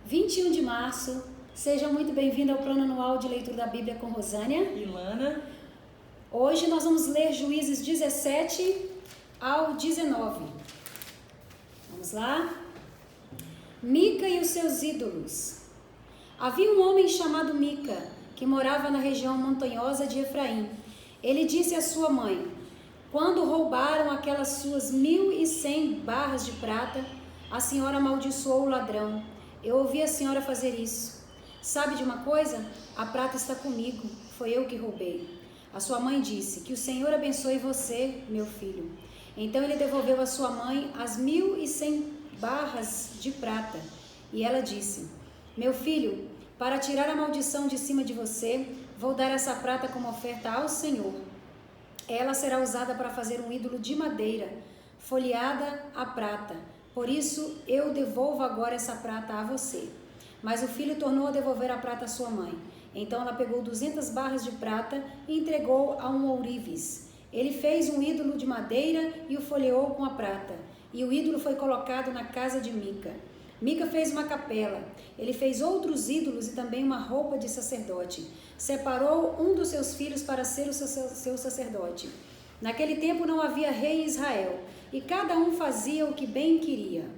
21 de março. Seja muito bem-vindo ao plano anual de leitura da Bíblia com Rosânia e Lana. Hoje nós vamos ler Juízes 17 ao 19. Vamos lá? Mica e os seus ídolos. Havia um homem chamado Mica, que morava na região montanhosa de Efraim. Ele disse à sua mãe: quando roubaram aquelas suas 1.100 barras de prata, a senhora amaldiçoou o ladrão. Eu ouvi a senhora fazer isso. Sabe de uma coisa? A prata está comigo, foi eu que roubei. A sua mãe disse: que o Senhor abençoe você, meu filho. Então ele devolveu à sua mãe as 1.100 barras de prata. E ela disse: meu filho, para tirar a maldição de cima de você, vou dar essa prata como oferta ao Senhor. Ela será usada para fazer um ídolo de madeira, folheada a prata. Por isso, eu devolvo agora essa prata a você. Mas o filho tornou a devolver a prata à sua mãe. Então ela pegou 200 barras de prata e entregou a um ourives. Ele fez um ídolo de madeira e o folheou com a prata. E o ídolo foi colocado na casa de Mica. Mica fez uma capela. Ele fez outros ídolos e também uma roupa de sacerdote. Separou um dos seus filhos para ser o seu sacerdote. Naquele tempo não havia rei em Israel, e cada um fazia o que bem queria.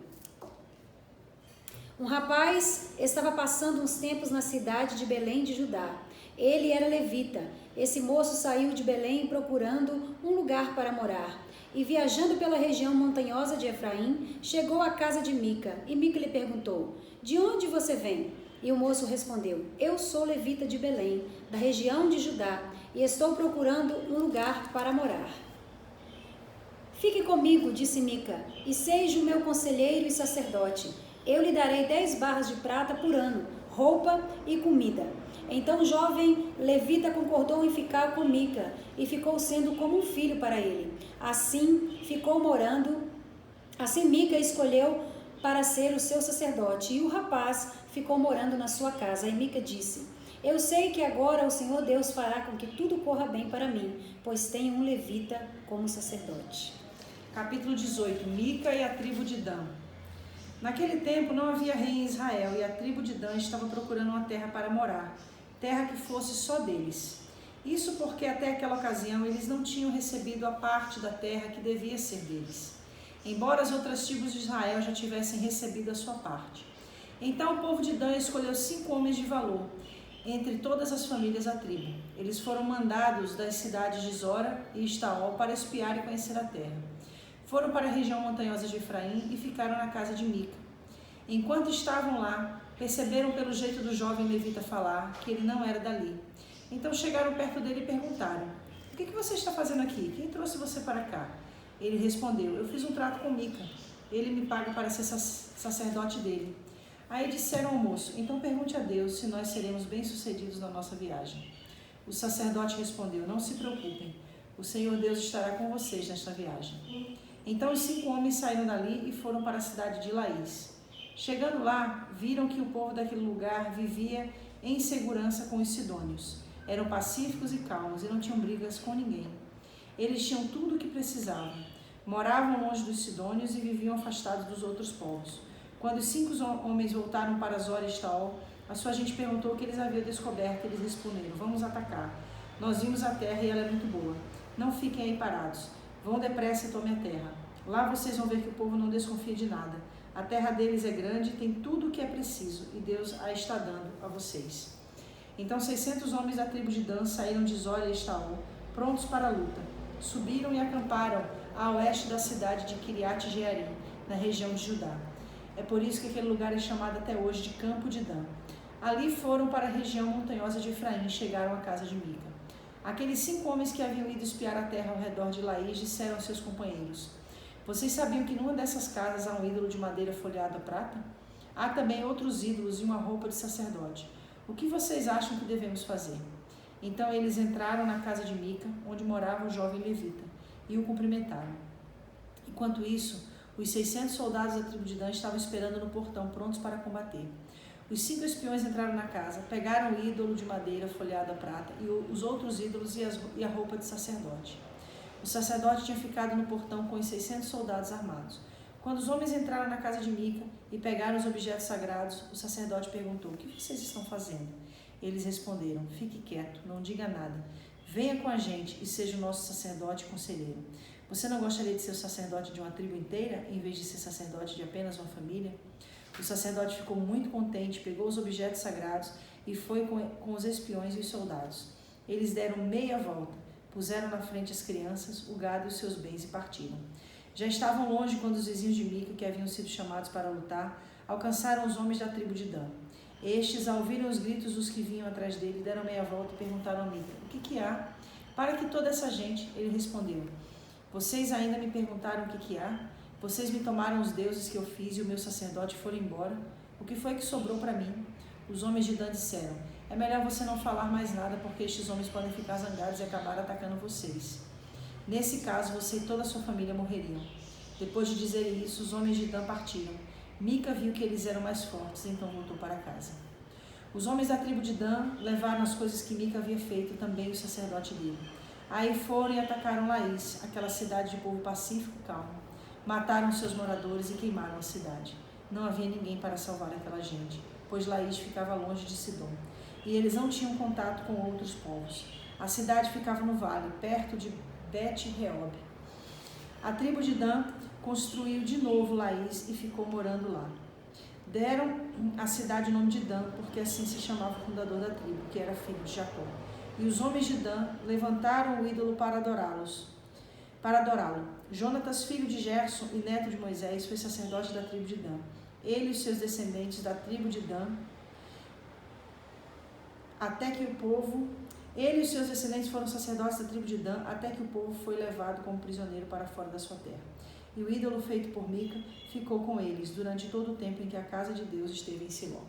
Um rapaz estava passando uns tempos na cidade de Belém de Judá. Ele era levita. Esse moço saiu de Belém procurando um lugar para morar. E viajando pela região montanhosa de Efraim, chegou à casa de Mica. E Mica lhe perguntou: de onde você vem? E o moço respondeu: eu sou levita de Belém, da região de Judá, e estou procurando um lugar para morar. Fique comigo, disse Mica, e seja o meu conselheiro e sacerdote. Eu lhe darei 10 barras de prata por ano, roupa e comida. Então o jovem levita concordou em ficar com Mica e ficou sendo como um filho para ele. Assim Mica escolheu para ser o seu sacerdote e o rapaz ficou morando na sua casa. E Mica disse: eu sei que agora o Senhor Deus fará com que tudo corra bem para mim, pois tenho um levita como sacerdote. Capítulo 18. Mica e a tribo de Dan. Naquele tempo não havia rei em Israel, e a tribo de Dan estava procurando uma terra para morar, terra que fosse só deles. Isso porque até aquela ocasião eles não tinham recebido a parte da terra que devia ser deles, embora as outras tribos de Israel já tivessem recebido a sua parte. Então o povo de Dan escolheu 5 homens de valor, entre todas as famílias da tribo. Eles foram mandados das cidades de Zora e Estaol para espiar e conhecer a terra. Foram para a região montanhosa de Efraim e ficaram na casa de Mica. Enquanto estavam lá, perceberam pelo jeito do jovem levita falar que ele não era dali. Então chegaram perto dele e perguntaram: o que você está fazendo aqui? Quem trouxe você para cá? Ele respondeu: eu fiz um trato com Mica. Ele me paga para ser sacerdote dele. Aí disseram ao moço: então pergunte a Deus se nós seremos bem-sucedidos na nossa viagem. O sacerdote respondeu: não se preocupem, o Senhor Deus estará com vocês nesta viagem. Então os 5 homens saíram dali e foram para a cidade de Laís. Chegando lá, viram que o povo daquele lugar vivia em segurança com os sidônios. Eram pacíficos e calmos e não tinham brigas com ninguém. Eles tinham tudo o que precisavam. Moravam longe dos sidônios e viviam afastados dos outros povos. Quando os 5 homens voltaram para Zora e Estaol, a sua gente perguntou o que eles haviam descoberto. Eles responderam: vamos atacar. Nós vimos a terra e ela é muito boa. Não fiquem aí parados. Vão depressa e tomem a terra. Lá vocês vão ver que o povo não desconfia de nada. A terra deles é grande e tem tudo o que é preciso, e Deus a está dando a vocês. Então 600 homens da tribo de Dan saíram de Zora e Estaol, prontos para a luta. Subiram e acamparam a oeste da cidade de Kiriat Jearim, na região de Judá. É por isso que aquele lugar é chamado até hoje de Campo de Dan. Ali foram para a região montanhosa de Efraim e chegaram à casa de Mica. Aqueles 5 homens que haviam ido espiar a terra ao redor de Laís disseram aos seus companheiros: vocês sabiam que numa dessas casas há um ídolo de madeira folhada a prata? Há também outros ídolos e uma roupa de sacerdote. O que vocês acham que devemos fazer? Então eles entraram na casa de Mica, onde morava o jovem levita, e o cumprimentaram. Enquanto isso, os 600 soldados da tribo de Dan estavam esperando no portão, prontos para combater. Os 5 espiões entraram na casa, pegaram o ídolo de madeira folhado a prata e os outros ídolos e a roupa de sacerdote. O sacerdote tinha ficado no portão com os 600 soldados armados. Quando os homens entraram na casa de Mica e pegaram os objetos sagrados, o sacerdote perguntou: o que vocês estão fazendo? Eles responderam: fique quieto, não diga nada. Venha com a gente e seja o nosso sacerdote e conselheiro. Você não gostaria de ser o sacerdote de uma tribo inteira, em vez de ser sacerdote de apenas uma família? O sacerdote ficou muito contente, pegou os objetos sagrados e foi com os espiões e os soldados. Eles deram meia volta, puseram na frente as crianças, o gado e os seus bens e partiram. Já estavam longe quando os vizinhos de Mica, que haviam sido chamados para lutar, alcançaram os homens da tribo de Dan. Estes, ao ouvirem os gritos dos que vinham atrás dele, deram meia volta e perguntaram a Mica: o que há? Para que toda essa gente? Ele respondeu: vocês ainda me perguntaram o que há? Vocês me tomaram os deuses que eu fiz e o meu sacerdote foram embora. O que foi que sobrou para mim? Os homens de Dan disseram: é melhor você não falar mais nada, porque estes homens podem ficar zangados e acabar atacando vocês. Nesse caso, você e toda a sua família morreriam. Depois de dizer isso, os homens de Dan partiram. Mica viu que eles eram mais fortes, então voltou para casa. Os homens da tribo de Dan levaram as coisas que Mica havia feito, também o sacerdote dele. Aí foram e atacaram Laís, aquela cidade de povo pacífico e calmo. Mataram seus moradores e queimaram a cidade. Não havia ninguém para salvar aquela gente, pois Laís ficava longe de Sidom, e eles não tinham contato com outros povos. A cidade ficava no vale, perto de Bet-Reob. A tribo de Dan construiu de novo Laís e ficou morando lá. Deram à cidade o nome de Dan, porque assim se chamava o fundador da tribo, que era filho de Jacó. E os homens de Dan levantaram o ídolo para adorá-lo. Jonatas, filho de Gerson e neto de Moisés, foi sacerdote da tribo de Dan. Ele e os seus descendentes da tribo de Dan, Ele e os seus descendentes foram sacerdotes da tribo de Dan, até que o povo foi levado como prisioneiro para fora da sua terra. E o ídolo feito por Mica ficou com eles durante todo o tempo em que a casa de Deus esteve em Siló.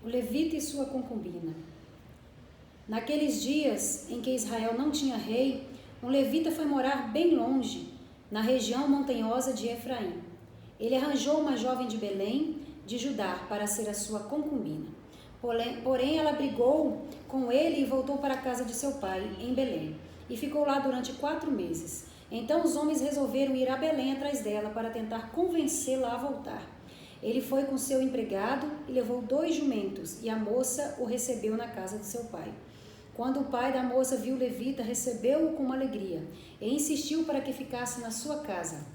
O levita e sua concubina. Naqueles dias em que Israel não tinha rei, um levita foi morar bem longe, na região montanhosa de Efraim. Ele arranjou uma jovem de Belém, de Judá, para ser a sua concubina. Porém, ela brigou com ele e voltou para a casa de seu pai, em Belém, e ficou lá durante 4 meses. Então os homens resolveram ir a Belém atrás dela para tentar convencê-la a voltar. Ele foi com seu empregado e levou 2 jumentos, e a moça o recebeu na casa de seu pai. Quando o pai da moça viu o levita, recebeu-o com alegria e insistiu para que ficasse na sua casa.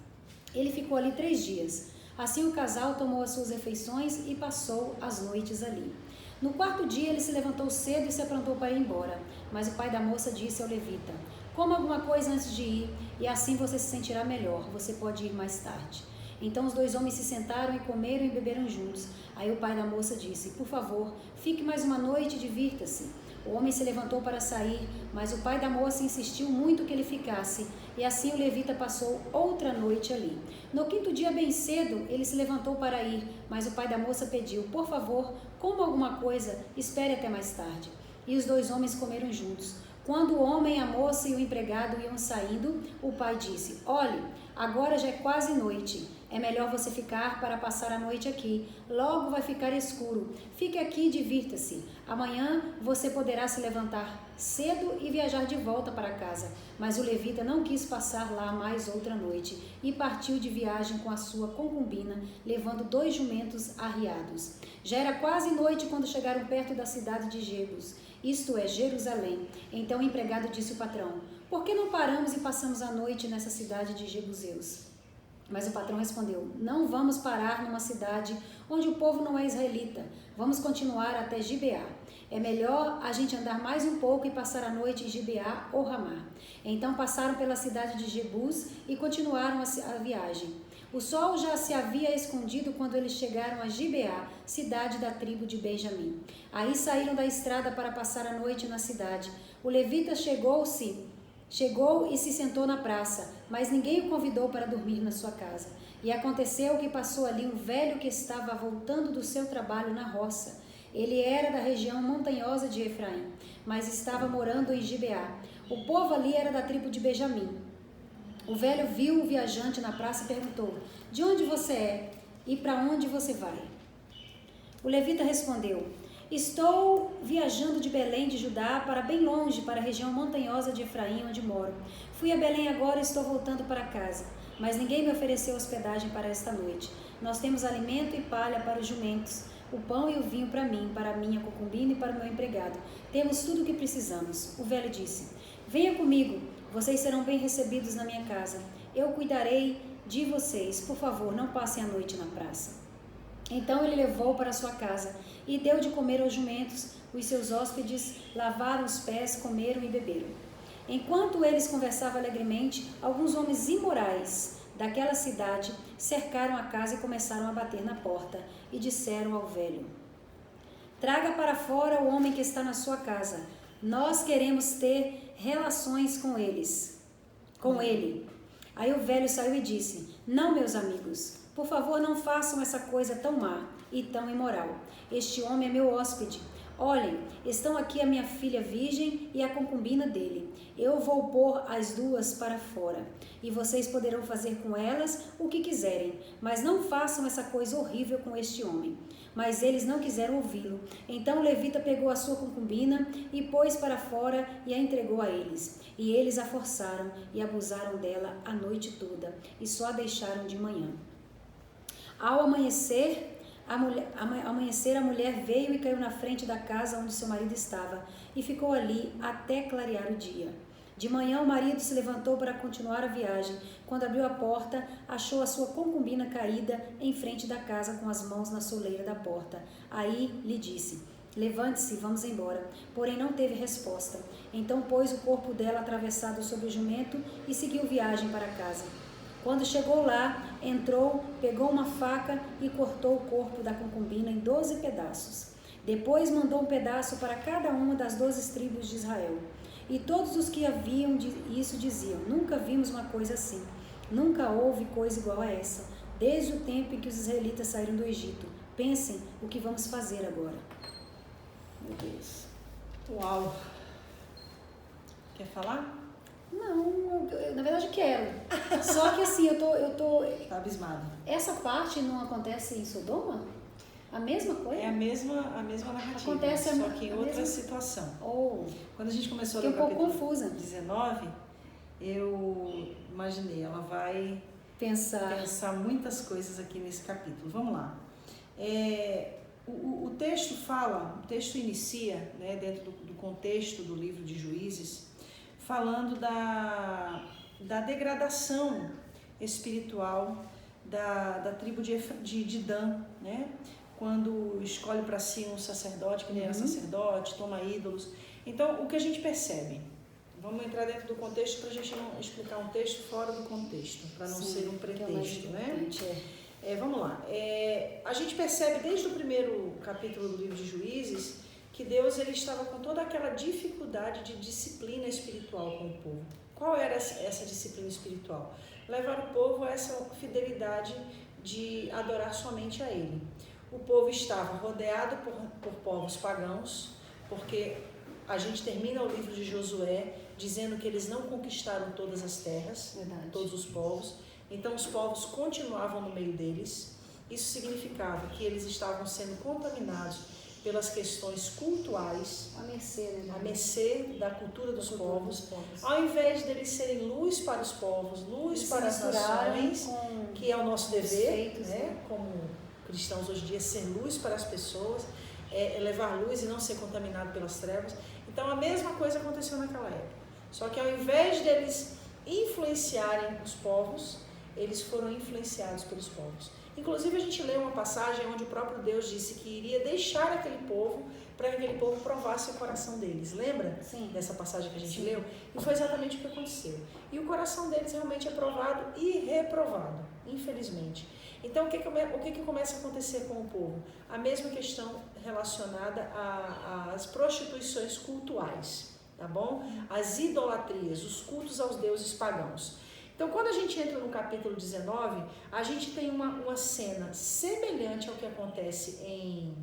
Ele ficou ali 3 dias. Assim o casal tomou as suas refeições e passou as noites ali. No 4º dia ele se levantou cedo e se aprontou para ir embora. Mas o pai da moça disse ao levita: coma alguma coisa antes de ir, e assim você se sentirá melhor. Você pode ir mais tarde. Então os 2 homens se sentaram e comeram e beberam juntos. Aí o pai da moça disse: por favor, fique mais uma noite e divirta-se. O homem se levantou para sair, mas o pai da moça insistiu muito que ele ficasse, e assim o levita passou outra noite ali. No 5º dia, bem cedo, ele se levantou para ir, mas o pai da moça pediu: por favor, coma alguma coisa, espere até mais tarde. E os 2 homens comeram juntos. Quando o homem, a moça e o empregado iam saindo, o pai disse: olhe, agora já é quase noite. É melhor você ficar para passar a noite aqui. Logo vai ficar escuro. Fique aqui e divirta-se. Amanhã você poderá se levantar cedo e viajar de volta para casa. Mas o levita não quis passar lá mais outra noite e partiu de viagem com a sua concubina, levando 2 jumentos arriados. Já era quase noite quando chegaram perto da cidade de Jebus, isto é, Jerusalém. Então o empregado disse ao patrão: por que não paramos e passamos a noite nessa cidade de Jebuseus? Mas o patrão respondeu: não vamos parar numa cidade onde o povo não é israelita. Vamos continuar até Gibeá. É melhor a gente andar mais um pouco e passar a noite em Gibeá ou Ramá. Então passaram pela cidade de Jebus e continuaram a viagem. O sol já se havia escondido quando eles chegaram a Gibeá, cidade da tribo de Benjamim. Aí saíram da estrada para passar a noite na cidade. O levita chegou e se sentou na praça, mas ninguém o convidou para dormir na sua casa. E aconteceu que passou ali um velho que estava voltando do seu trabalho na roça. Ele era da região montanhosa de Efraim, mas estava morando em Gibeá. O povo ali era da tribo de Benjamim. O velho viu o viajante na praça e perguntou: de onde você é e para onde você vai? O levita respondeu: Estou viajando de Belém de Judá para bem longe, para a região montanhosa de Efraim, onde moro. Fui a Belém agora e estou voltando para casa, mas ninguém me ofereceu hospedagem para esta noite. Nós temos alimento e palha para os jumentos, o pão e o vinho para mim, para a minha concubina e para o meu empregado. Temos tudo o que precisamos. O velho disse: venha comigo, vocês serão bem recebidos na minha casa. Eu cuidarei de vocês. Por favor, não passem a noite na praça. Então ele levou para sua casa e deu de comer aos jumentos. Os seus hóspedes lavaram os pés, comeram e beberam. Enquanto eles conversavam alegremente, alguns homens imorais daquela cidade cercaram a casa e começaram a bater na porta e disseram ao velho: traga para fora o homem que está na sua casa. Nós queremos ter relações com ele. Aí o velho saiu e disse: não, meus amigos, por favor, não façam essa coisa tão má e tão imoral. Este homem é meu hóspede. Olhem, estão aqui a minha filha virgem e a concubina dele. Eu vou pôr as duas para fora, e vocês poderão fazer com elas o que quiserem, mas não façam essa coisa horrível com este homem. Mas eles não quiseram ouvi-lo. Então o levita pegou a sua concubina e pôs para fora e a entregou a eles. E eles a forçaram e abusaram dela a noite toda, e só a deixaram de manhã. Ao amanhecer, a mulher veio e caiu na frente da casa onde seu marido estava e ficou ali até clarear o dia. De manhã, o marido se levantou para continuar a viagem. Quando abriu a porta, achou a sua concubina caída em frente da casa com as mãos na soleira da porta. Aí lhe disse: levante-se, vamos embora. Porém, não teve resposta. Então pôs o corpo dela atravessado sobre o jumento e seguiu viagem para casa. Quando chegou lá, entrou, pegou uma faca e cortou o corpo da concubina em 12 pedaços. Depois mandou um pedaço para cada uma das 12 tribos de Israel. E todos os que haviam isso diziam: nunca vimos uma coisa assim. Nunca houve coisa igual a essa, desde o tempo em que os israelitas saíram do Egito. Pensem o que vamos fazer agora. Meu Deus. Uau! Quer falar? Não, eu na verdade quero. Só que assim, eu tô... Tá abismado. Essa parte não acontece em Sodoma? A mesma coisa? É a mesma narrativa, Acontece só que em outra mesma situação. Oh, Quando a gente começou a fiquei ler um o pouco capítulo confusa. 19, eu imaginei, ela vai pensar muitas coisas aqui nesse capítulo. Vamos lá. O texto o texto inicia, né, dentro do contexto do livro de Juízes, falando da degradação espiritual da tribo de Dan, né? Quando escolhe para si um sacerdote que nem era sacerdote, toma ídolos. Então, o que a gente percebe? Vamos entrar dentro do contexto para a gente não explicar um texto fora do contexto, para não ser um pretexto, né? Vamos lá. A gente percebe desde o primeiro capítulo do livro de Juízes que Deus ele estava com toda aquela dificuldade de disciplina espiritual com o povo. Qual era essa disciplina espiritual? Levar o povo a essa fidelidade de adorar somente a Ele. O povo estava rodeado por povos pagãos, porque a gente termina o livro de Josué dizendo que eles não conquistaram todas as terras, todos os povos, então os povos continuavam no meio deles. Isso significava que eles estavam sendo contaminados pelas questões cultuais, a mercê da cultura dos povos, ao invés deles serem luz para os povos, luz para as nações, que é o nosso dever, né? Como cristãos hoje em dia, ser luz para as pessoas, levar luz e não ser contaminado pelas trevas. Então a mesma coisa aconteceu naquela época, só que ao invés deles influenciarem os povos, eles foram influenciados pelos povos. Inclusive a gente lê uma passagem onde o próprio Deus disse que iria deixar aquele povo para que aquele povo provasse o coração deles. Lembra? Sim. Dessa passagem que a gente leu? E foi exatamente o que aconteceu. E o coração deles realmente é provado e reprovado, infelizmente. Então o que começa a acontecer com o povo? A mesma questão relacionada às prostituições cultuais, tá bom? As idolatrias, os cultos aos deuses pagãos. Então, quando a gente entra no capítulo 19, a gente tem uma cena semelhante ao que acontece em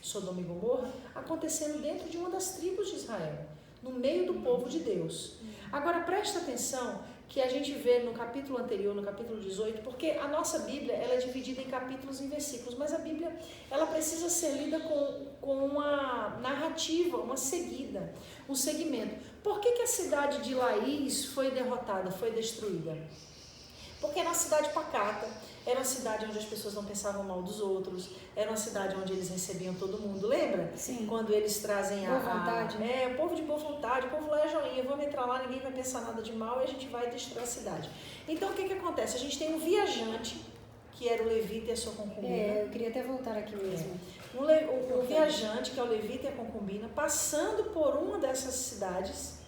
Sodoma e Gomorra, acontecendo dentro de uma das tribos de Israel, no meio do povo de Deus. Agora, presta atenção que a gente vê no capítulo anterior, no capítulo 18, porque a nossa Bíblia ela é dividida em capítulos e em versículos, mas a Bíblia ela precisa ser lida com uma narrativa, uma seguida, um segmento. Por que a cidade de Laís foi derrotada, foi destruída? Porque era uma cidade pacata, era uma cidade onde as pessoas não pensavam mal dos outros, era uma cidade onde eles recebiam todo mundo, lembra? Sim. Quando eles trazem boa vontade. o povo de boa vontade, o povo lá é joinha, vamos entrar lá, ninguém vai pensar nada de mal e a gente vai destruir a cidade. Então o que acontece? A gente tem um viajante, que era o levita e a sua concubina. Eu queria até voltar aqui mesmo. O viajante, que é o levita e a concubina, passando por uma dessas cidades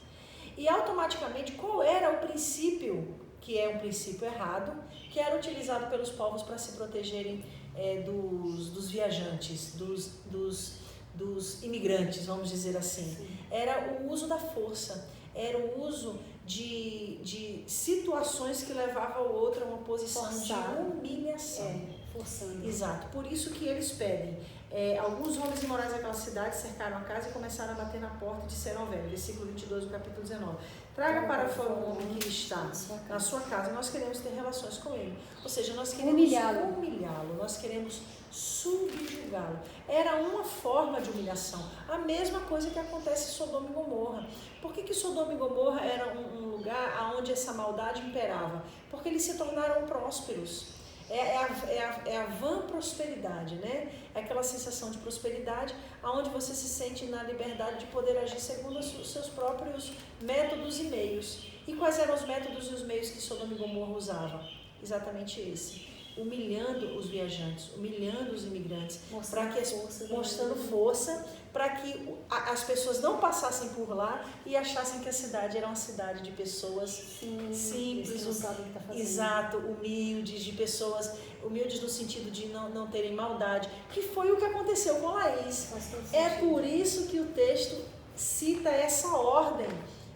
e automaticamente qual era o princípio, que é um princípio errado, que era utilizado pelos povos para se protegerem dos viajantes, dos imigrantes, vamos dizer assim. Sim. Era o uso da força, era o uso de situações que levavam o outro a uma posição de humilhação. Forçando. Exato, por isso que eles pedem. Alguns homens imorais daquela cidade cercaram a casa e começaram a bater na porta e disseram ao velho, versículo 22 do capítulo 19, traga para fora o homem que está na sua casa, nós queremos ter relações com ele. Ou seja, nós queremos humilhá-lo, nós queremos subjugá-lo. Era uma forma de humilhação. A mesma coisa que acontece em Sodoma e Gomorra. Por que Sodoma e Gomorra era um lugar onde essa maldade imperava? Porque eles se tornaram prósperos. É a vã prosperidade, né? É aquela sensação de prosperidade onde você se sente na liberdade de poder agir segundo os seus próprios métodos e meios. E quais eram os métodos e os meios que Sodoma e Gomorra usava? Exatamente esse. Humilhando os viajantes, humilhando os imigrantes, mostrando força, para que as pessoas não passassem por lá e achassem que a cidade era uma cidade de pessoas simples, exato, humildes, de pessoas humildes no sentido de não terem maldade, que foi o que aconteceu com Laís. É por isso que o texto cita essa ordem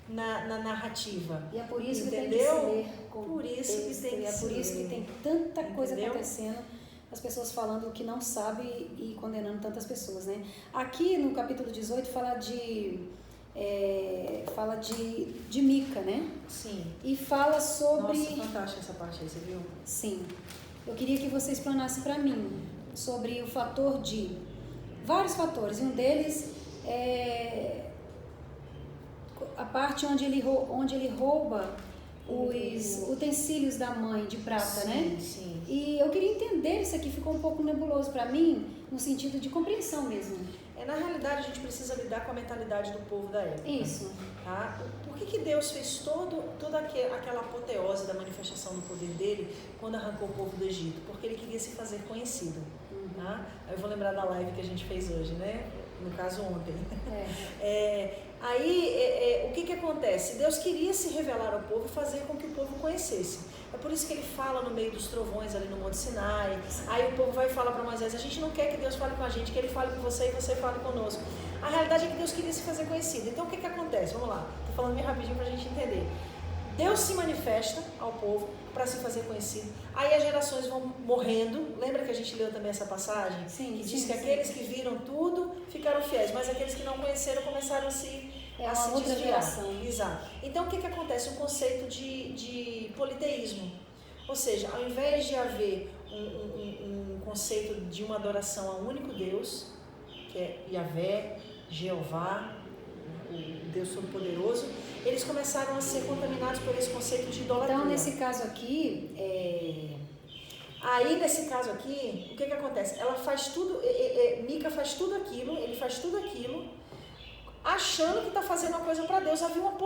na narrativa. E é por isso entendeu? Que tem que se ler com por isso texto, que tem que é por isso que tem tanta coisa acontecendo, as pessoas falando o que não sabe e condenando tantas pessoas, né? Aqui no capítulo 18 fala de Mica, né? Sim. E fala sobre... Nossa, fantástica essa parte aí, você viu? Sim. Eu queria que você explanasse para mim sobre o fator de... Vários fatores, e um deles é a parte onde ele rouba os utensílios da mãe de prata, né? Sim. E eu queria entender, isso aqui ficou um pouco nebuloso para mim, no sentido de compreensão mesmo. Na realidade, a gente precisa lidar com a mentalidade do povo da época. Isso. Tá? Por que Deus fez toda aquela apoteose da manifestação do poder dele quando arrancou o povo do Egito? Porque ele queria se fazer conhecido. Tá? Eu vou lembrar da live que a gente fez hoje, né? No caso, ontem. O que acontece? Deus queria se revelar ao povo e fazer com que o povo conhecesse. É por isso que ele fala no meio dos trovões ali no Monte Sinai. Aí o povo vai falar para Moisés, a gente não quer que Deus fale com a gente, que ele fale com você e você fale conosco. A realidade é que Deus queria se fazer conhecido. Então o que acontece? Vamos lá, estou falando bem rapidinho para a gente entender. Deus se manifesta ao povo para se fazer conhecido. Aí as gerações vão morrendo. Lembra que a gente leu também essa passagem? Sim, que diz que aqueles que viram tudo ficaram fiéis, mas aqueles que não conheceram começaram a se desviar. Exato. Então o que acontece? Um conceito de politeísmo. Ou seja, ao invés de haver um conceito de uma adoração a um único Deus, que é Yahvé, Jeová, o Deus Todo-Poderoso, eles começaram a ser contaminados por esse conceito de idolatria. Então, nesse caso aqui, Aí, nesse caso aqui, o que acontece? Ela faz tudo, Mica faz tudo aquilo, ele faz tudo aquilo, achando que está fazendo uma coisa para Deus. Havia um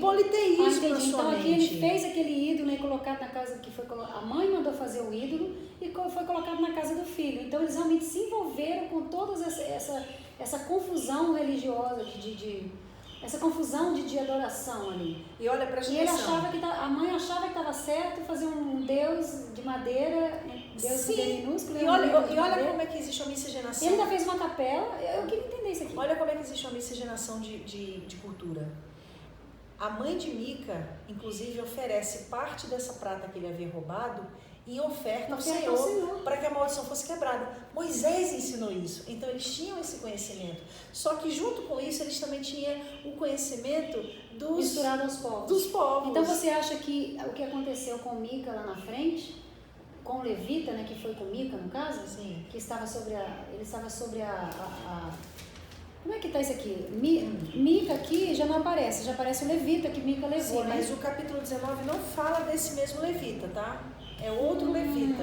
politeísmo na sua então, mente. Aqui ele fez aquele ídolo, né, colocado na casa que foi a mãe mandou fazer o ídolo e foi colocado na casa do filho. Então eles realmente se envolveram com toda essa confusão religiosa, essa confusão de adoração ali. E olha, presta atenção. Ele a mãe achava que estava certo fazer um Deus de madeira, Deus de minúsculo. E olha como é que existe uma miscigenação. Ele ainda fez uma capela. Eu queria entender isso aqui. Olha como é que existe uma miscigenação de cultura. A mãe de Mica, inclusive, oferece parte dessa prata que ele havia roubado em oferta ao Senhor, para que a maldição fosse quebrada. Moisés ensinou isso, então eles tinham esse conhecimento. Só que junto com isso, eles também tinham o conhecimento misturado aos povos. Dos povos. Então você acha que o que aconteceu com Mica lá na frente, com o levita, né, que foi com Mica no caso, Sim. que estava sobre ele estava sobre como é que está isso aqui? Mica aqui já não aparece, já aparece o levita que Mica levou, Sim, né? mas o capítulo 19 não fala desse mesmo levita, tá? É outro levita.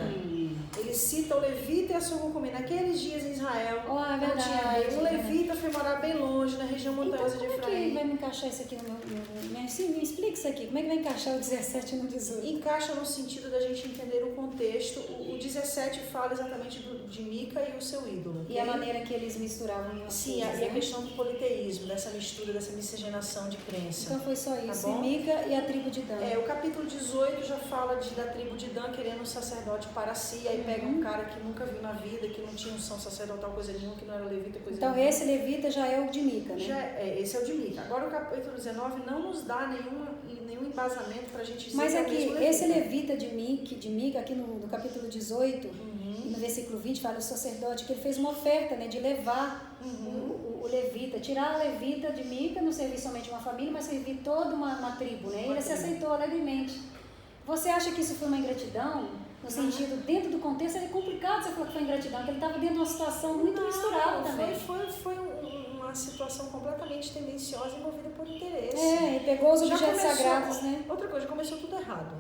Ele cita o levita e a sua concubina. Naqueles dias em Israel, É não tinha verdade. rei. Um levita foi morar bem longe, na região montanhosa Então, de como é que Efraim. vai me encaixar isso aqui no meu... me explica isso aqui. Como é que vai encaixar o 17 no 18? Encaixa no sentido da gente entender o contexto. O 17 fala exatamente de Mica e o seu ídolo. E a maneira que eles misturavam as Sim, coisas, e a né? questão do politeísmo, dessa mistura, dessa miscigenação de crença. Então foi só isso. bom? Mica e a tribo de Dan. O capítulo 18 já fala da tribo de Dan querendo um sacerdote para si, aí pega um cara que nunca viu na vida, que não tinha unção sacerdotal, coisa nenhuma, que não era levita, coisa Então nenhuma. esse levita já é o de Mica, né? Esse é o de Mica. Agora o capítulo 19 não nos dá nenhum embasamento para a gente dizer Mas que é o aqui, mesmo levita. esse levita de Mica, aqui no capítulo 18, e no versículo 20, fala o sacerdote que ele fez uma oferta, né, de levar o levita, tirar a levita de Mica, não servir somente uma família, mas servir toda uma tribo, né? E ele se aceitou alegremente. Você acha que isso foi uma ingratidão? No sentido, dentro do contexto, é complicado você falar que foi ingratidão, porque ele estava dentro de uma situação muito misturada também. Foi uma situação completamente tendenciosa e movida por interesse. Ele pegou os Já objetos começou- sagrados, né? Outra coisa, começou tudo errado.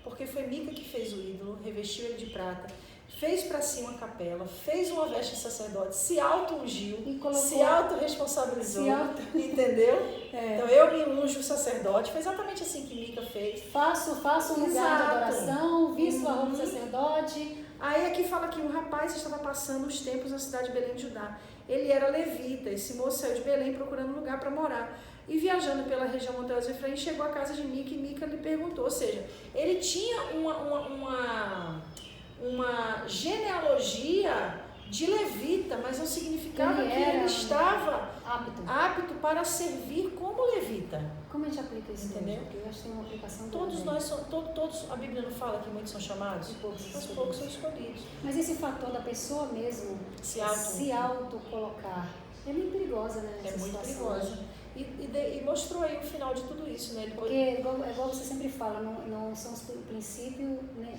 Porque foi Mica que fez o ídolo, revestiu ele de prata, fez para si uma capela, fez uma veste de sacerdote, se auto-ungiu, E colocou- se auto-responsabilizou, Se auto- entendeu? Então eu me unjo o sacerdote, foi exatamente assim que Mica fez. Faço um lugar de Exato. adoração, visto a roupa do sacerdote. Aí aqui fala que um rapaz estava passando os tempos na cidade de Belém de Judá. Ele era levita, esse moço saiu de Belém procurando um lugar para morar. E viajando pela região montanhosa de Efraim, chegou à casa de Mica e Mica lhe perguntou. Ou seja, ele tinha uma genealogia de levita, mas não significava Ele que ele era estava Apto. apto para servir como levita. Como a gente aplica isso? Entendeu? Hoje? Porque eu acho que tem uma aplicação Todos grande. nós somos, todos, a Bíblia não fala que muitos são chamados? E poucos Mas poucos são escolhidos. Mas esse fator da pessoa mesmo Se auto-colocar é muito perigosa, né? É essa muito situação, perigosa. né? E mostrou aí o final de tudo isso, né? Ele Porque, é igual você sempre fala, não são os princípios, né,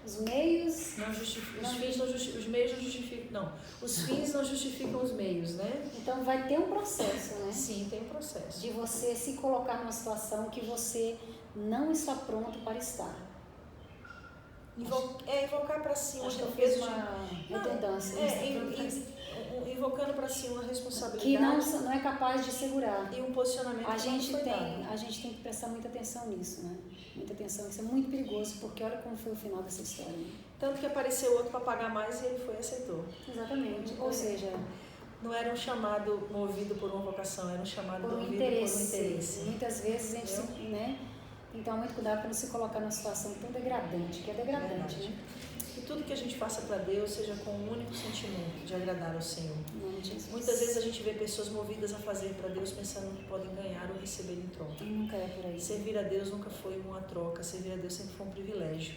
os meios. não justifica, os meios não justificam. Não, os fins não justificam os meios, né? Então vai ter um processo, né? Sim, tem um processo. De você se colocar numa situação que você não está pronto para estar. Invocar para si uma Acho que eu defesa fiz uma redundância. invocando para si uma responsabilidade Que não é capaz de segurar. e um posicionamento A que não gente foi dado. tem que prestar muita atenção nisso, né? Muita atenção, isso é muito perigoso, porque olha como foi o final dessa história. Né? Tanto que apareceu outro para pagar mais e ele foi e aceitou. Exatamente. Ou seja, Não era um chamado movido por uma vocação, era um chamado por um movido interesse. por um interesse. Muitas vezes a gente, né? Então, muito cuidado para não se colocar numa situação tão degradante, que é degradante, Verdade. né? Que tudo que a gente faça para Deus seja com o único sentimento de agradar ao Senhor. Em nome de Jesus. Muitas vezes a gente vê pessoas movidas a fazer para Deus pensando que podem ganhar ou receber em troca. E nunca é por aí. Servir a Deus nunca foi uma troca, servir a Deus sempre foi um privilégio.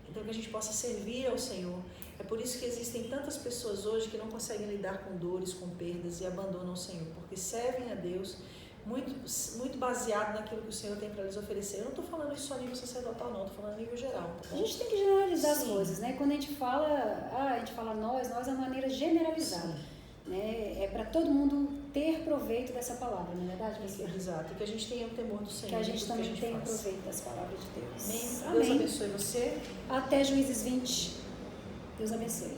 Então que a gente possa servir ao Senhor. É por isso que existem tantas pessoas hoje que não conseguem lidar com dores, com perdas e abandonam o Senhor, porque servem a Deus muito baseado naquilo que o Senhor tem para lhes oferecer. Eu não estou falando isso só a nível sacerdotal, não, estou falando a nível geral. Tá A bom? gente tem que generalizar as Sim. coisas, né? Quando a gente fala nós é uma maneira generalizada. Né? É para todo mundo ter proveito dessa palavra, não é verdade, pastor? Exato, que a gente tenha o temor do Senhor. Que a gente em tudo também que a tenha gente faz. proveito das palavras de Deus. Amém. Amém. Deus abençoe você. Até Juízes 20. Deus abençoe.